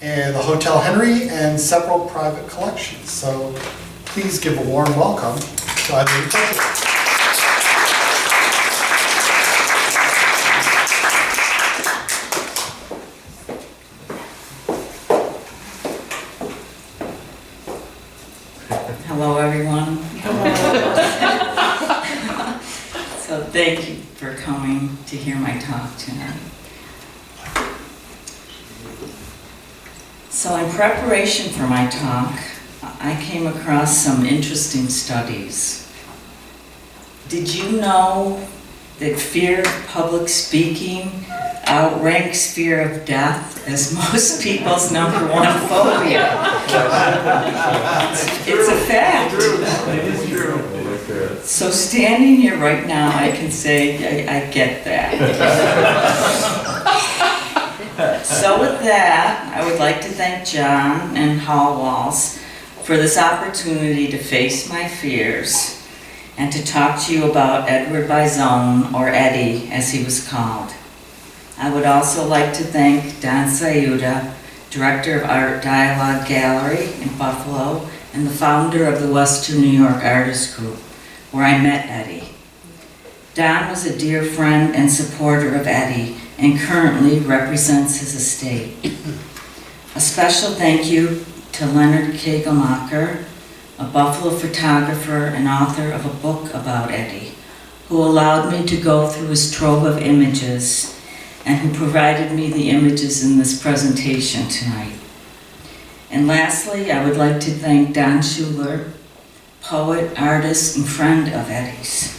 and the Hotel Henry, and several private collections. So please give a warm welcome to Eileen. Hello, everyone. So thank you for coming to hear my talk tonight. So in preparation for my talk, I came across some interesting studies. Did you know that fear of public speaking outranks fear of death as most people's #1 phobia? It's a fact. It is true. So standing here right now, I can say I get that. So with that, I would like to thank John and Hallwalls for this opportunity to face my fears and to talk to you about Edward Bisone, or Eddie as he was called. I would also like to thank Don Sayuda, Director of Art Dialogue Gallery in Buffalo and the founder of the Western New York Artist Group, where I met Eddie. Don was a dear friend and supporter of Eddie and currently represents his estate. A special thank you to Leonard Kegelmacher, a Buffalo photographer and author of a book about Eddie, who allowed me to go through his trove of images and who provided me the images in this presentation tonight. And lastly, I would like to thank Don Schuler, poet, artist, and friend of Eddie's,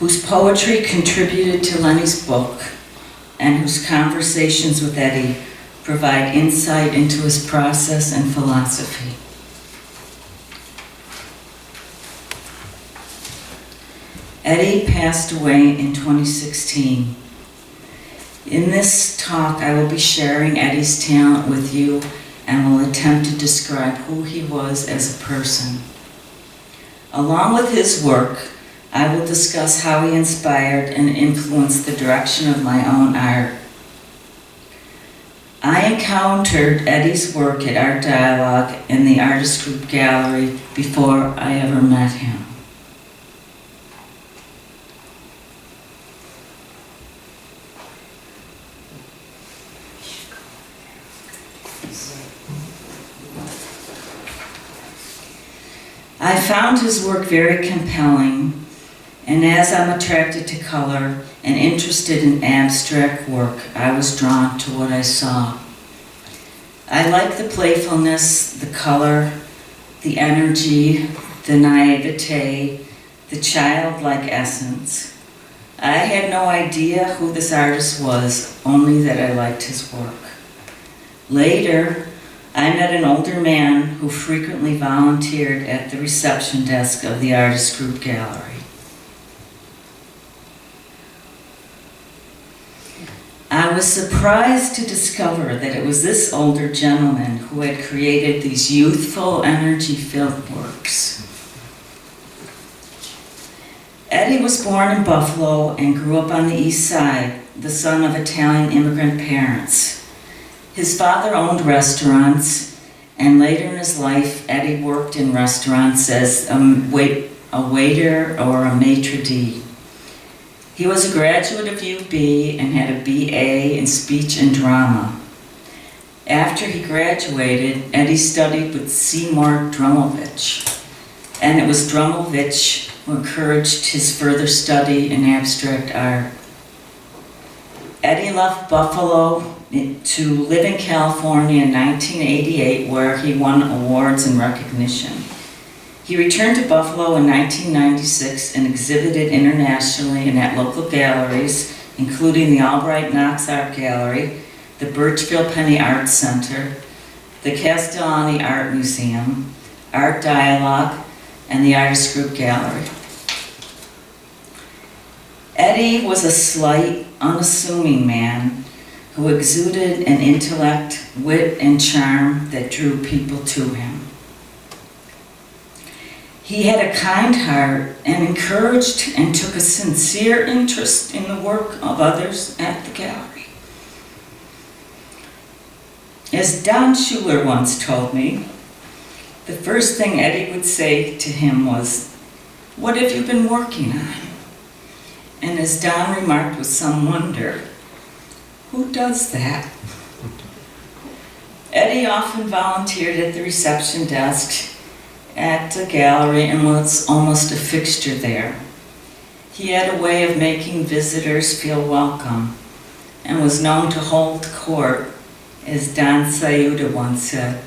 whose poetry contributed to Lenny's book and whose conversations with Eddie provide insight into his process and philosophy. Eddie passed away in 2016. In this talk, I will be sharing Eddie's talent with you and will attempt to describe who he was as a person. Along with his work, I will discuss how he inspired and influenced the direction of my own art. I encountered Eddie's work at Art Dialogue in the Artist Group Gallery before I ever met him. I found his work very compelling, and as I'm attracted to color and interested in abstract work, I was drawn to what I saw. I like the playfulness, the color, the energy, the naivete, the childlike essence. I had no idea who this artist was, only that I liked his work. Later, I met an older man who frequently volunteered at the reception desk of the Artist Group Gallery. I was surprised to discover that it was this older gentleman who had created these youthful, energy-filled works. Eddie was born in Buffalo and grew up on the East Side, the son of Italian immigrant parents. His father owned restaurants, and later in his life, Eddie worked in restaurants as a waiter or a maitre d'. He was a graduate of UB and had a BA in speech and drama. After he graduated, Eddie studied with Seymour Drumovich, and it was Drumovich who encouraged his further study in abstract art. Eddie left Buffalo to live in California in 1988, where he won awards and recognition. He returned to Buffalo in 1996 and exhibited internationally and at local galleries, including the Albright Knox Art Gallery, the Birchville Penny Arts Center, the Castellani Art Museum, Art Dialogue, and the Artist Group Gallery. Eddie was a slight, unassuming man who exuded an intellect, wit, and charm that drew people to him. He had a kind heart and encouraged and took a sincere interest in the work of others at the gallery. As Don Schuler once told me, the first thing Eddie would say to him was, "What have you been working on?" And as Don remarked with some wonder, "Who does that?" Eddie often volunteered at the reception desk at the gallery and was almost a fixture there. He had a way of making visitors feel welcome and was known to hold court, as Don Sayuda once said.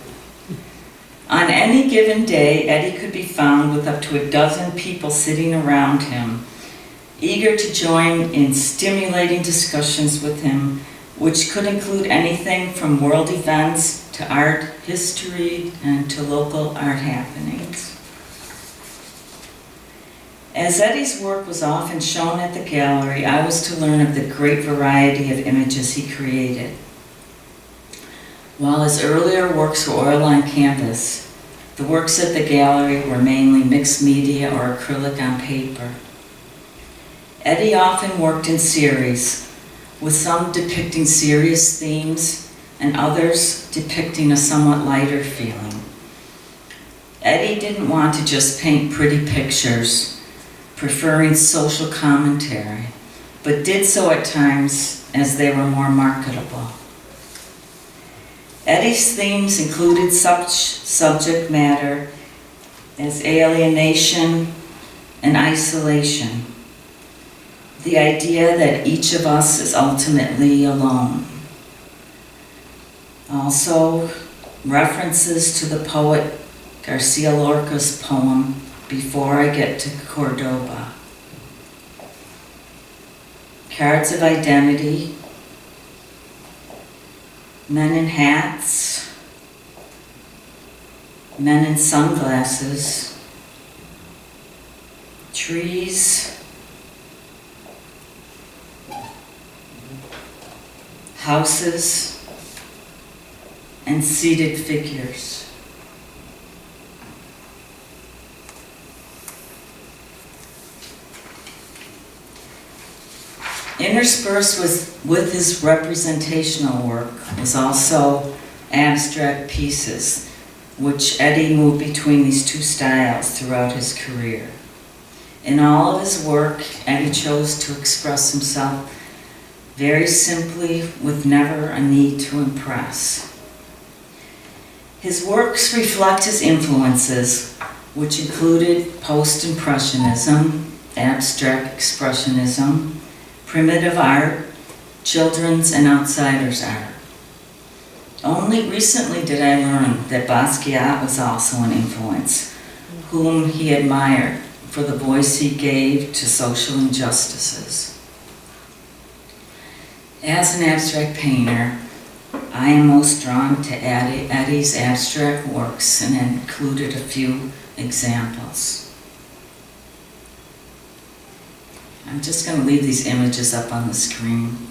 On any given day, Eddie could be found with up to a dozen people sitting around him, eager to join in stimulating discussions with him, which could include anything from world events to art history and to local art happenings. As Eddie's work was often shown at the gallery, I was to learn of the great variety of images he created. While his earlier works were oil on canvas, the works at the gallery were mainly mixed media or acrylic on paper. Eddie often worked in series, with some depicting serious themes and others depicting a somewhat lighter feeling. Eddie didn't want to just paint pretty pictures, preferring social commentary, but did so at times as they were more marketable. Eddie's themes included such subject matter as alienation and isolation, the idea that each of us is ultimately alone. Also, references to the poet Garcia Lorca's poem, Before I Get to Cordoba. Cards of identity, men in hats, men in sunglasses, trees, houses, and seated figures. Interspersed with his representational work was also abstract pieces, which Eddie moved between these two styles throughout his career. In all of his work, Eddie chose to express himself very simply, with never a need to impress. His works reflect his influences, which included post-impressionism, abstract expressionism, primitive art, children's and outsiders art. Only recently did I learn that Basquiat was also an influence, whom he admired for the voice he gave to social injustices. As an abstract painter, I am most drawn to Eddie's abstract works and included a few examples. I'm just going to leave these images up on the screen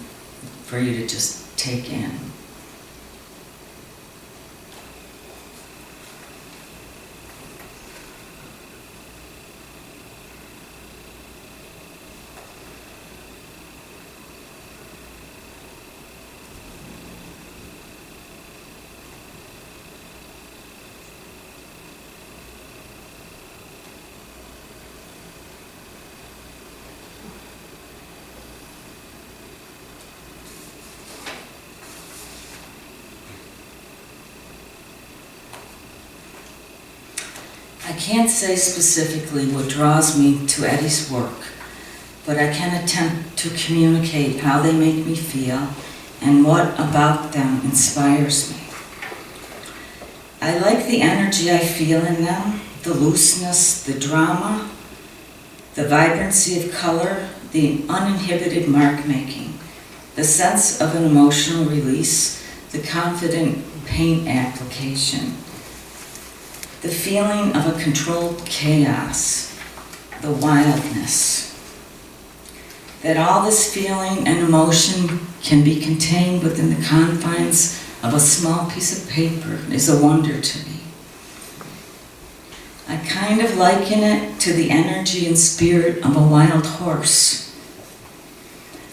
for you to just take in. I can't say specifically what draws me to Eddie's work, but I can attempt to communicate how they make me feel and what about them inspires me. I like the energy I feel in them, the looseness, the drama, the vibrancy of color, the uninhibited mark making, the sense of an emotional release, the confident paint application, the feeling of a controlled chaos, the wildness. That all this feeling and emotion can be contained within the confines of a small piece of paper is a wonder to me. I kind of liken it to the energy and spirit of a wild horse.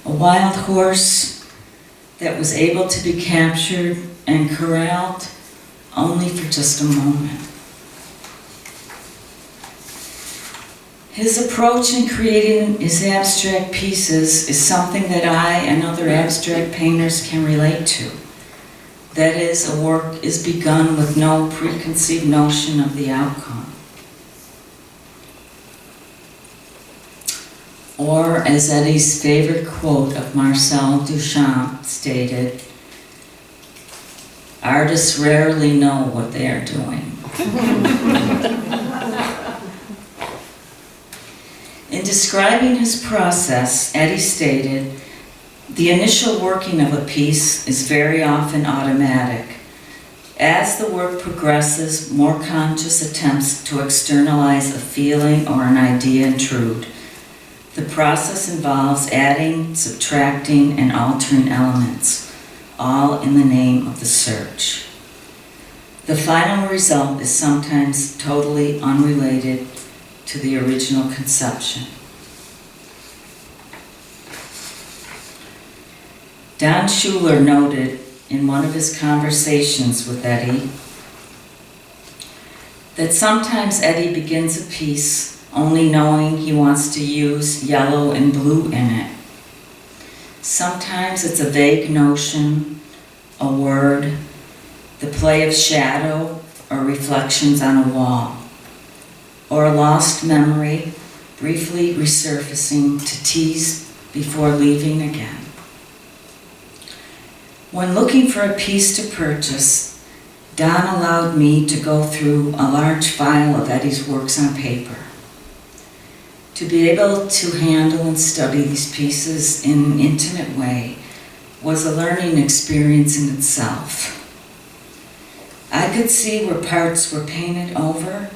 A wild horse that was able to be captured and corralled only for just a moment. His approach in creating his abstract pieces is something that I and other abstract painters can relate to. That is, a work is begun with no preconceived notion of the outcome. Or, as Eddie's favorite quote of Marcel Duchamp stated, artists rarely know what they are doing. In describing his process, Eddie stated, the initial working of a piece is very often automatic. As the work progresses, more conscious attempts to externalize a feeling or an idea intrude. The process involves adding, subtracting, and altering elements, all in the name of the search. The final result is sometimes totally unrelated to the original conception. Don Schuler noted in one of his conversations with Eddie that sometimes Eddie begins a piece only knowing he wants to use yellow and blue in it. Sometimes it's a vague notion, a word, the play of shadow or reflections on a wall, or a lost memory briefly resurfacing to tease before leaving again. When looking for a piece to purchase, Don allowed me to go through a large file of Eddie's works on paper. To be able to handle and study these pieces in an intimate way was a learning experience in itself. I could see where parts were painted over,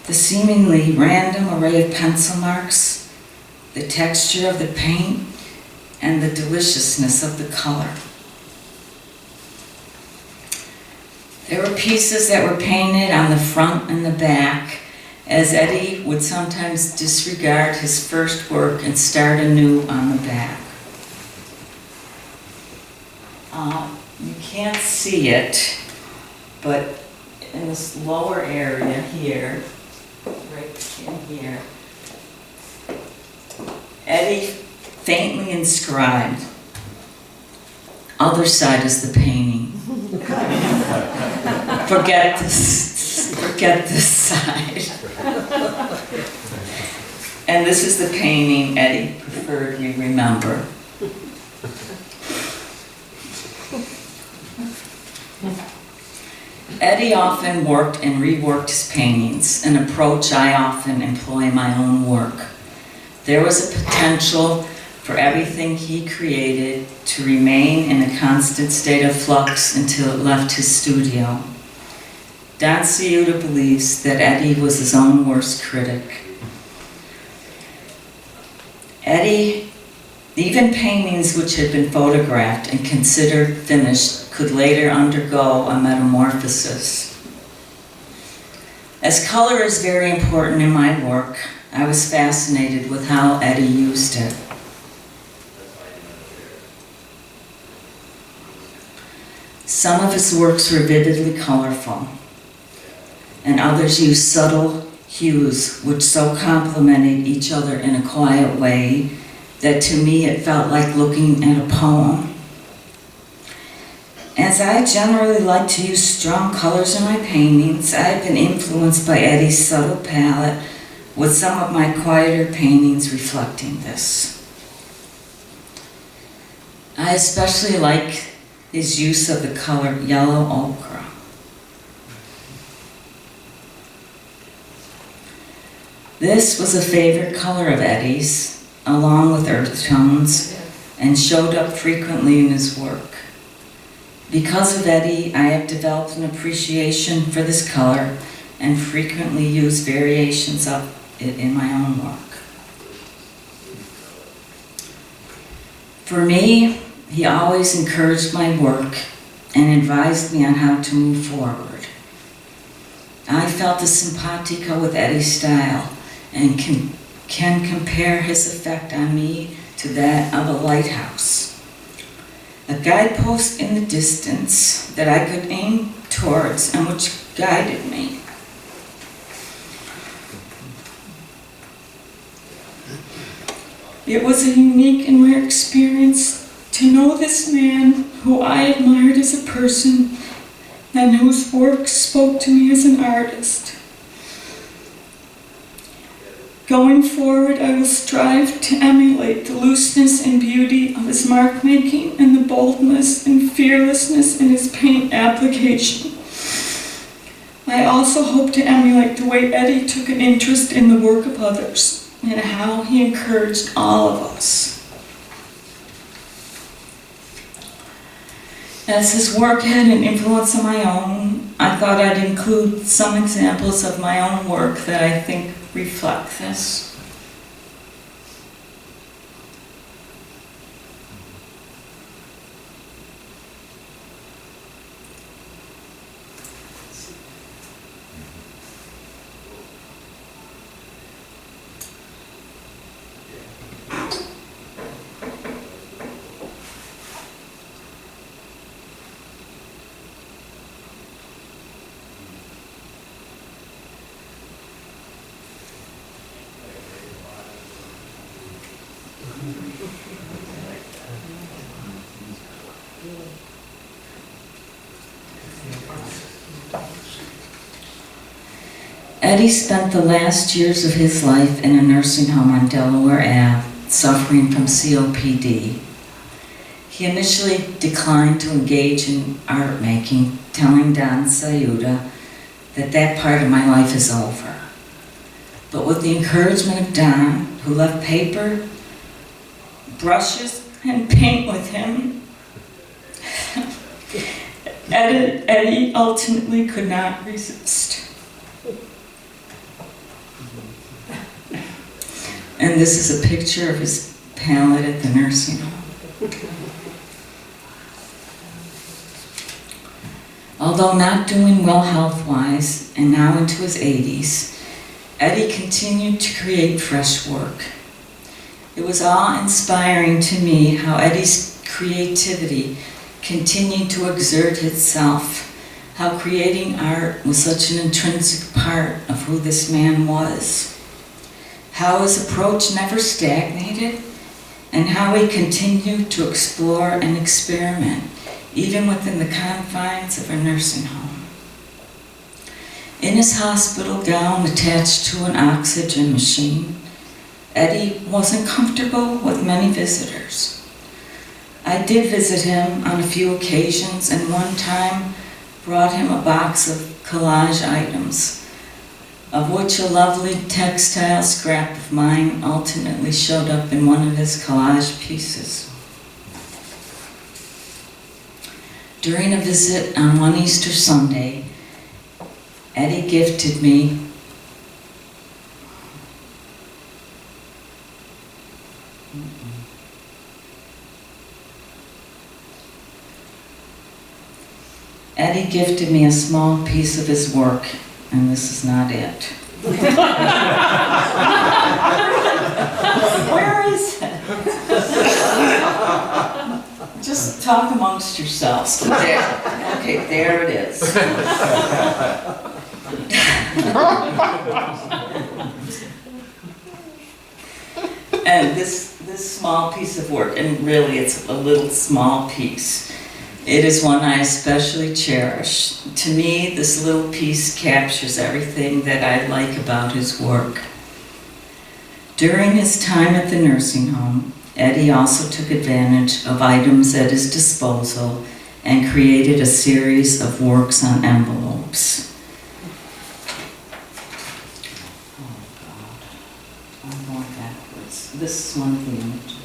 the seemingly random array of pencil marks, the texture of the paint, and the deliciousness of the color. There were pieces that were painted on the front and the back, as Eddie would sometimes disregard his first work and start anew on the back. You can't see it, but in this lower area here, right in here, Eddie faintly inscribed, "Other side is the painting." Forget this side. And this is the painting Eddie preferred we remember. Eddie often worked and reworked his paintings, an approach I often employ in my own work. There was a potential for everything he created to remain in a constant state of flux until it left his studio. Don Ciuta believes that Eddie was his own worst critic. Eddie, even paintings which had been photographed and considered finished could later undergo a metamorphosis. As color is very important in my work, I was fascinated with how Eddie used it. Some of his works were vividly colorful, and others used subtle hues which so complemented each other in a quiet way that to me it felt like looking at a poem. As I generally like to use strong colors in my paintings, I have been influenced by Eddie's subtle palette, with some of my quieter paintings reflecting this. I especially like his use of the color yellow ochre. This was a favorite color of Eddie's, along with earth tones, and showed up frequently in his work. Because of Eddie, I have developed an appreciation for this color and frequently use variations of it in my own work. For me, he always encouraged my work and advised me on how to move forward. I felt a simpatico with Eddie's style and can compare his effect on me to that of a lighthouse. a guidepost in the distance that I could aim towards and which guided me. It was a unique and rare experience to know this man who I admired as a person and whose work spoke to me as an artist. Going forward, I will strive to emulate the looseness and beauty of his mark making and the boldness and fearlessness in his paint application. I also hope to emulate the way Eddie took an interest in the work of others and how he encouraged all of us. As his work had an influence of my own, I thought I'd include some examples of my own work that I think reflect this. Eddie spent the last years of his life in a nursing home on Delaware Ave, suffering from COPD. He initially declined to engage in art making, telling Don Sayuda that that part of my life is over. But with the encouragement of Don, who left paper, brushes, and paint with him, Eddie ultimately could not resist. And this is a picture of his palette at the nursing home. Although not doing well health-wise, and now into his 80s, Eddie continued to create fresh work. It was awe-inspiring to me how Eddie's creativity continued to exert itself, how creating art was such an intrinsic part of who this man was, how his approach never stagnated, and how he continued to explore and experiment, even within the confines of a nursing home. In his hospital gown attached to an oxygen machine, Eddie wasn't comfortable with many visitors. I did visit him on a few occasions, and one time brought him a box of collage items, of which a lovely textile scrap of mine ultimately showed up in one of his collage pieces. During a visit on one Easter Sunday, Eddie gifted me a small piece of his work, and this is not it. Where is it? Just talk amongst yourselves. There. Okay, there it is. And this small piece of work, and really it's a little small piece, it is one I especially cherish. To me, this little piece captures everything that I like about his work. During his time at the nursing home, Eddie also took advantage of items at his disposal and created a series of works on envelopes. Oh God, I'm going backwards. This is one of the images.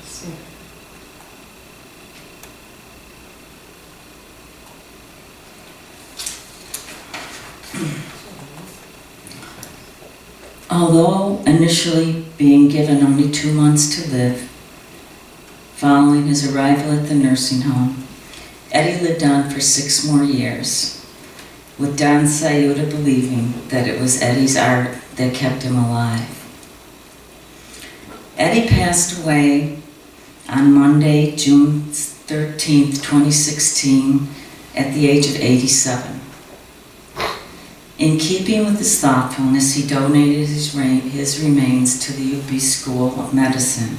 Although initially being given only 2 months to live, following his arrival at the nursing home, Eddie lived on for 6 more years, with Don Sayuda believing that it was Eddie's art that kept him alive. Eddie passed away on Monday, June 13th, 2016, at the age of 87. In keeping with his thoughtfulness, he donated his remains to the UB School of Medicine.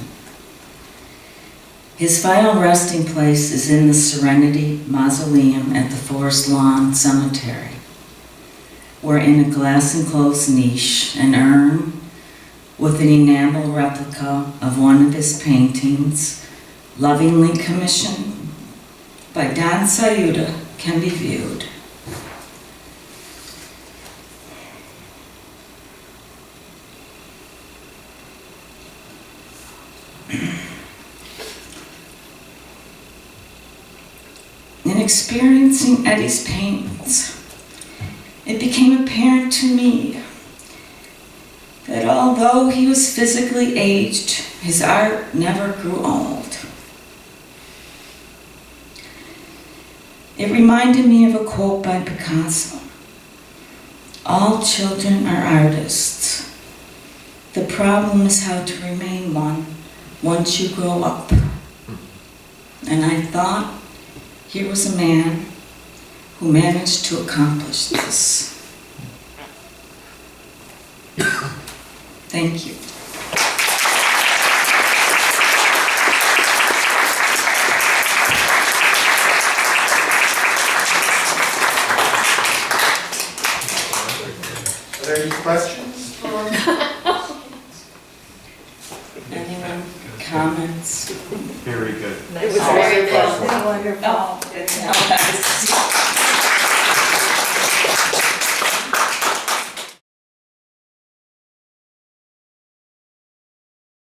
His final resting place is in the Serenity Mausoleum at the Forest Lawn Cemetery, where in a glass-enclosed niche, an urn with an enamel replica of one of his paintings, lovingly commissioned by Don Sayuda, can be viewed. In experiencing Eddie's paintings, it became apparent to me that although he was physically aged, his art never grew old. It reminded me of a quote by Picasso: "All children are artists. The problem is how to remain one once you grow up." And I thought, here was a man who managed to accomplish this. Thank you. Are there any questions? Anyone? Comments? Very good. It was very good. Oh, it's